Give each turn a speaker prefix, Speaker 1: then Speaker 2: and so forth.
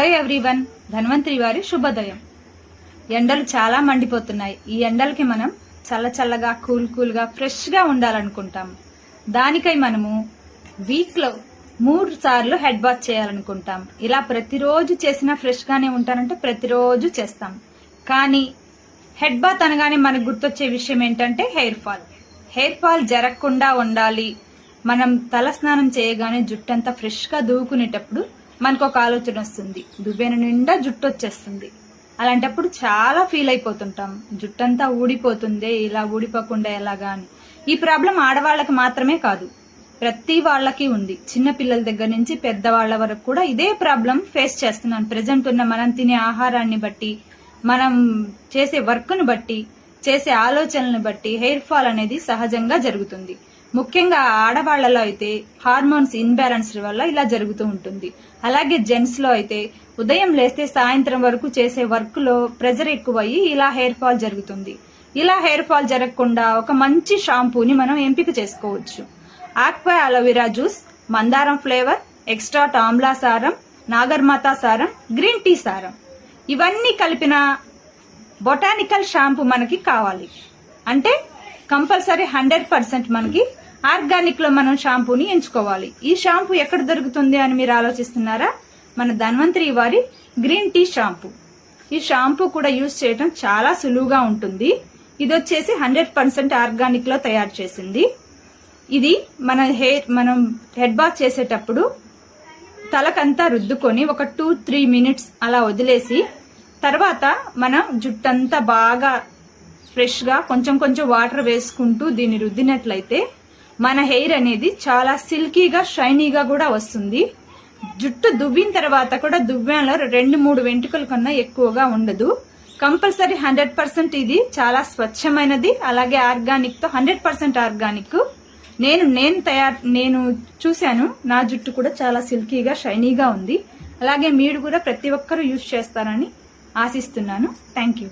Speaker 1: Hello everyone, Dhanvantari వారి శుభోదయం. ఎండలు చాలా మండిపోతున్నాయి. ఈ ఎండలకి మనం చల్లగా కూల్గా ఫ్రెష్గా ఉండాలనుకుంటాం. దానికై మనము వీక్లో 3 సార్లు హెడ్ బాత్ చేయాలనుకుంటాం. ఇలా ప్రతిరోజు చేసినా ఫ్రెష్గానే ఉంటానంటే ప్రతిరోజు చేస్తాం. కానీ హెడ్ బాత్ అనగానే మనకు గుర్తొచ్చే విషయం ఏంటంటే హెయిర్ ఫాల్ జరగకుండా ఉండాలి. మనం తల స్నానం చేయగానే జుట్టంతా ఫ్రెష్గా దూకునేటప్పుడు మనకు ఒక ఆలోచన వస్తుంది, దువ్వెన నిండా జుట్టు వచ్చేస్తుంది. అలాంటప్పుడు చాలా ఫీల్ అయిపోతుంటాం, జుట్టంతా ఊడిపోతుంది, ఇలా ఊడిపోకుండా ఎలాగా అని. ఈ ప్రాబ్లం ఆడవాళ్ళకి మాత్రమే కాదు, ప్రతి వాళ్ళకి ఉంది. చిన్న పిల్లల దగ్గర నుంచి పెద్దవాళ్ల వరకు కూడా ఇదే ప్రాబ్లం ఫేస్ చేస్తున్నాను. ప్రెజెంట్ ఉన్న మనం తినే ఆహారాన్ని బట్టి, మనం చేసే వర్క్ను బట్టి, చేసే ఆలోచనలను బట్టి హెయిర్ ఫాల్ అనేది సహజంగా జరుగుతుంది. ముఖ్యంగా ఆడవాళ్లలో అయితే హార్మోన్స్ ఇన్బ్యాలెన్స్ వల్ల ఇలా జరుగుతూ ఉంటుంది. అలాగే జెంట్స్ లో అయితే ఉదయం లేస్తే సాయంత్రం వరకు చేసే వర్క్ లో ప్రెజర్ ఎక్కువయ్యి ఇలా హెయిర్ ఫాల్ జరుగుతుంది. ఇలా హెయిర్ ఫాల్ జరగకుండా ఒక మంచి షాంపూని మనం ఎంపిక చేసుకోవచ్చు. ఆక్వా అలోవెరా జ్యూస్, మందారం ఫ్లేవర్, ఎక్స్ట్రా ఆమ్లా సారం, నాగర్మాతా సారం, గ్రీన్ టీ సారం, ఇవన్నీ కలిపిన బొటానికల్ షాంపూ మనకి కావాలి. అంటే కంపల్సరీ 100% మనకి ఆర్గానిక్ లో మనం షాంపూని ఎంచుకోవాలి. ఈ షాంపూ ఎక్కడ దొరుకుతుంది అని మీరు ఆలోచిస్తున్నారా? మన ధన్వంతరి వారి గ్రీన్ టీ షాంపూ. ఈ షాంపూ కూడా యూజ్ చేయడం చాలా సులువుగా ఉంటుంది. ఇది వచ్చేసి 100% ఆర్గానిక్ లో తయారు చేసింది. ఇది మనం హెడ్ బాత్ చేసేటప్పుడు తలకంతా రుద్దుకొని ఒక 2-3 మినిట్స్ అలా వదిలేసి తర్వాత మనం జుట్టంతా బాగా ఫ్రెష్ గా కొంచెం వాటర్ వేసుకుంటూ దీన్ని రుద్దినట్లయితే మన హెయిర్ అనేది చాలా సిల్కీగా షైనీగా కూడా వస్తుంది. జుట్టు దువ్విన తర్వాత కూడా దువ్వెనలో 2-3 వెంట్రుకల కన్నా ఎక్కువగా ఉండదు. కంపల్సరీ 100% ఇది చాలా స్వచ్ఛమైనది. అలాగే ఆర్గానిక్ తో 100% ఆర్గానిక్. నేను చూశాను, నా జుట్టు కూడా చాలా సిల్కీగా షైనీగా ఉంది. అలాగే మీరు కూడా ప్రతి ఒక్కరూ యూజ్ చేస్తారని ఆశిస్తున్నాను. Thank you.